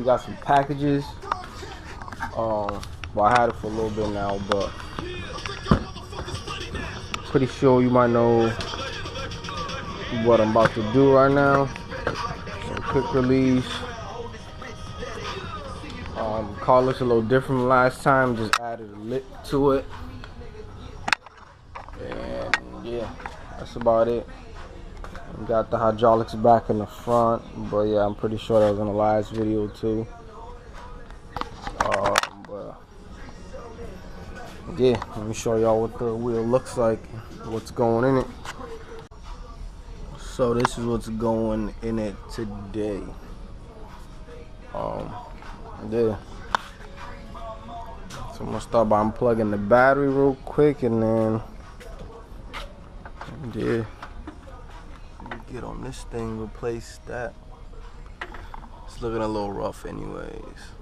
got some packages. Well, I had it for a little bit now, but pretty sure you might know what I'm about to do right now. So quick release. Car looks a little different from last time. Just added a lip to it, and yeah, that's about it. Got the hydraulics back in the front, but yeah, I'm pretty sure that was in the last video too. But yeah, let me show y'all what the wheel looks like, what's going in it. So this is what's going in it today. Yeah. So I'm gonna start by unplugging the battery real quick, and then yeah, get on this thing, replace that. It's looking a little rough anyways.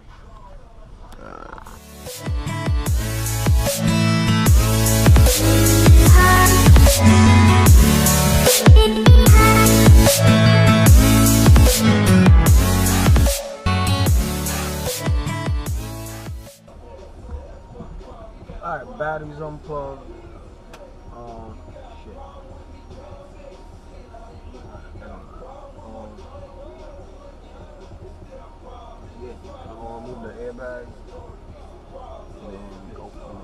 Alright, batteries unplugged. Shit. Yeah, I'm gonna remove the airbags and then go from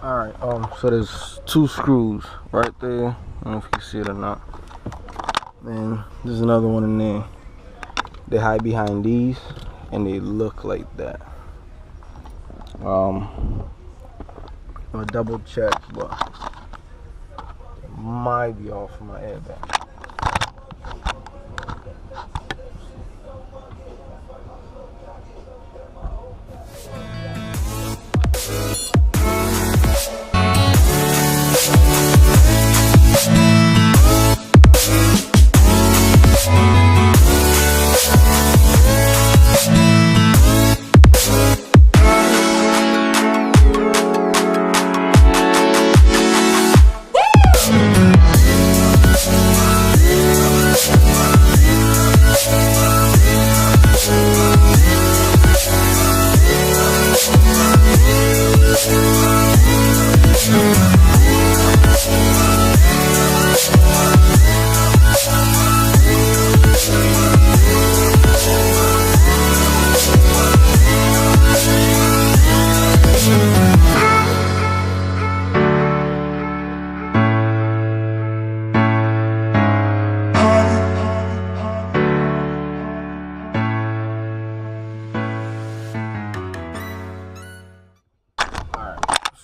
Alright, so there's two screws right there. I don't know if you can see it or not. And there's another one in there. They hide behind these and they look like that. I'm gonna double check, but it might be off my airbag.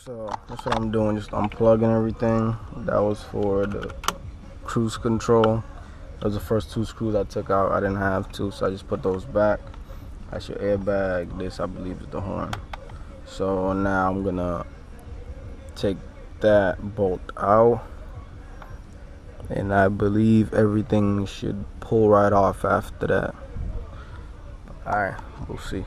So that's what I'm doing, just unplugging everything. That was for the cruise control. Those are the first two screws I took out. I didn't have to, so I just put those back. That's your airbag. This, I believe, is the horn. So now I'm gonna take that bolt out, and I believe everything should pull right off after that. Alright, we'll see.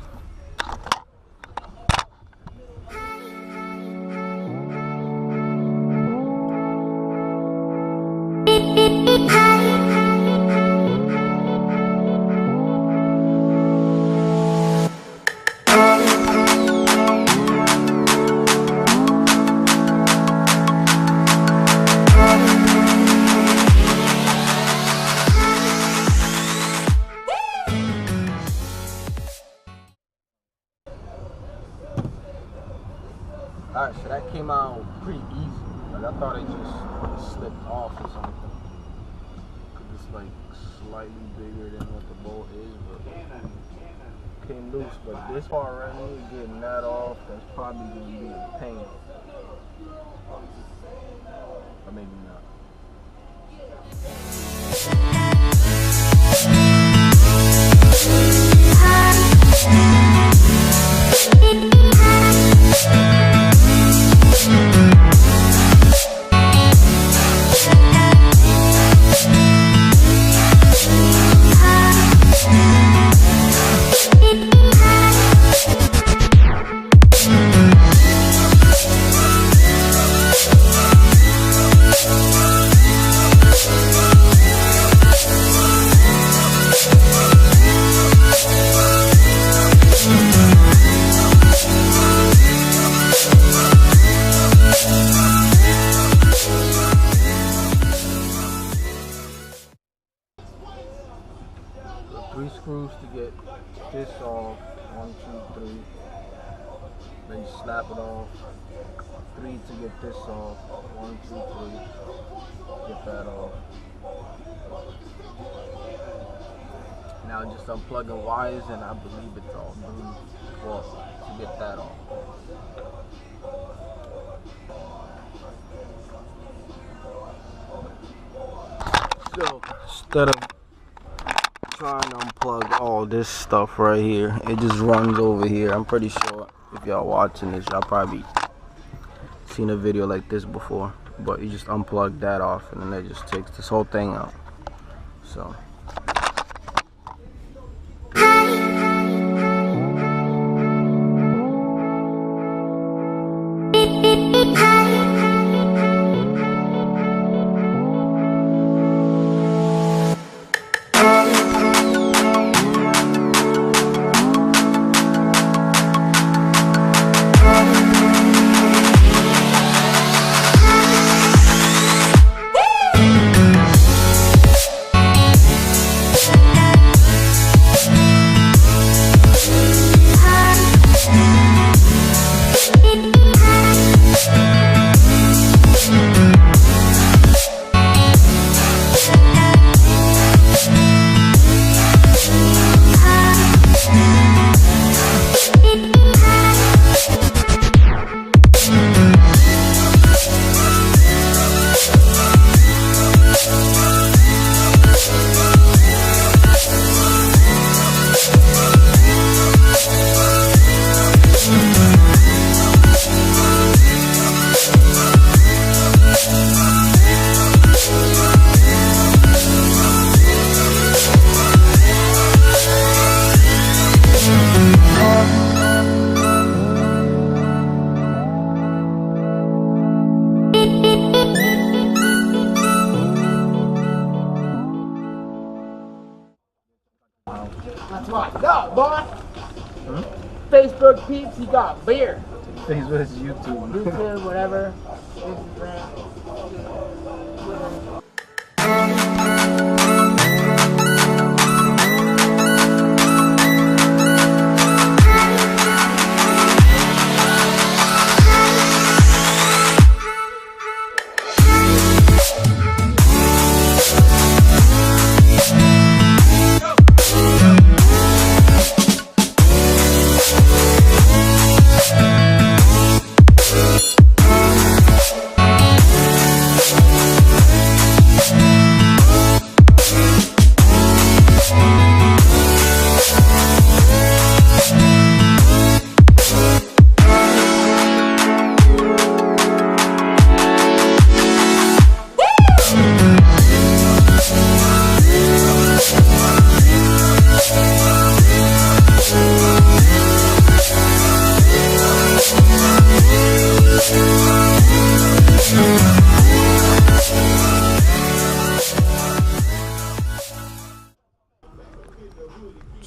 came out pretty easy. Like, I thought it just slipped off or something. Cause it's like slightly bigger than what the bolt is, but came loose. But this part right here, getting that off, that's probably gonna be a pain. Or maybe not. Three screws to get this off. 1, 2, 3. Then you snap it off. 3 to get this off. 1, 2, 3. Get that off. Now just unplugging wires, and I believe it's all done. Well, to get that off. So instead of trying to unplug all this stuff right here, it just runs over here. I'm pretty sure if y'all watching this, y'all probably seen a video like this before, but you just unplug that off and then it just takes this whole thing out. So That's what I got, boy. Facebook peeps, he got beer. Facebook is YouTube. YouTube, whatever. Instagram.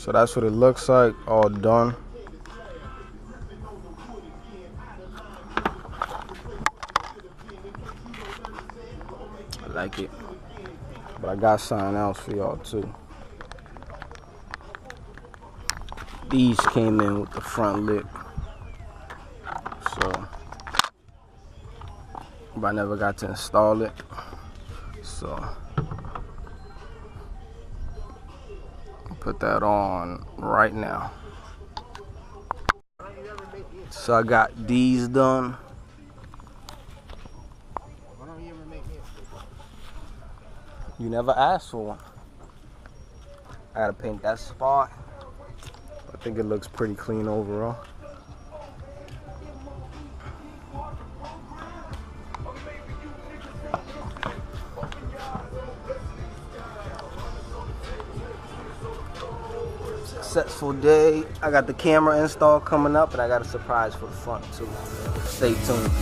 So that's what it looks like, all done. I like it. But I got something else for y'all too. These came in with the front lip. So but I never got to install it. So put that on right now. So I got these done. You never asked for one. I gotta paint that spot. I think it looks pretty clean overall. Successful day. I got the camera install coming up, and I got a surprise for the front too. Stay tuned.